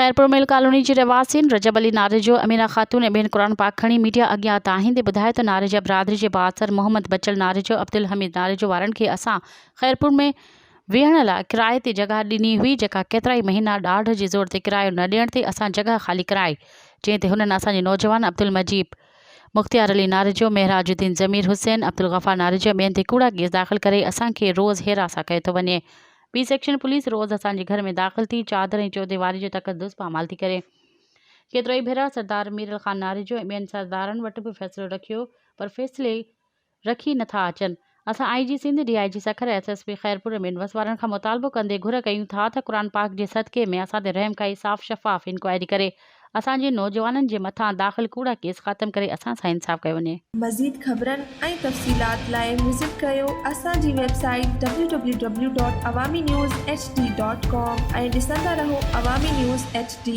Khairpur mill colony जी रवासीन रजब अली नारेजो अमीना खातून बेन कुरान पाक खणी media अॻियां ताहींदे ॿुधायो त नारेजा बिरादरी जे बासर मोहम्मद बचल नारेजो अब्दुल हमीद नारेजो वारनि खे असां खैरपुर में वेहण लाइ किराए ते जगह ॾिनी हुई, जेका केतिरा ई महीना ॾाढ जे ज़ोर ते किरायो न ॾियण ते असां जगह ख़ाली कराई, जंहिं ते हुननि असांजे नौजवान अब्दुल मजीब, मुख्तियार अली नारेजो, मेहराजुद्दीन ज़मीर हुसैन, अब्दुल गफ़ार नारेजो ॿियनि ते कूड़ा केस दाख़िल करे असांखे रोज़ हेरासा कयो थो वञे। बी सेक्शन पुलिस रोज़ असांजे घर में दाख़िल थी चादर ऐं चौधेवारी जो तकदुस पामाल थी करे। केतिरो ई भेरा सरदार मीरल ख़ान नारेजो ऐं ॿियनि सरदारनि वटि बि फ़ैसिलो रखियो, पर फ़ैसिले रखी नथा अचनि। असां IG Sindh, DIG Sukkur, SSP Khairpur में वस वारनि खां मुतालबो कंदे घुर कयूं था त क़ुरान पाक जे सदक़े में असां ते रहम काई साफ़ शफ़ाफ़ इंक्वायरी करे असांजे नौजवाननि जे मथां दाख़िल कूड़ा केस ख़त्म करे असां सां इंसाफ़ कयो वञे। मज़ीद ख़बरनि ऐं तफ़सीलात लाइ विज़िट कयो असांजी वेबसाइट www.awamiNewsHD.com ऐं ॾिसंदा रहो अवामी न्यूज़ HD।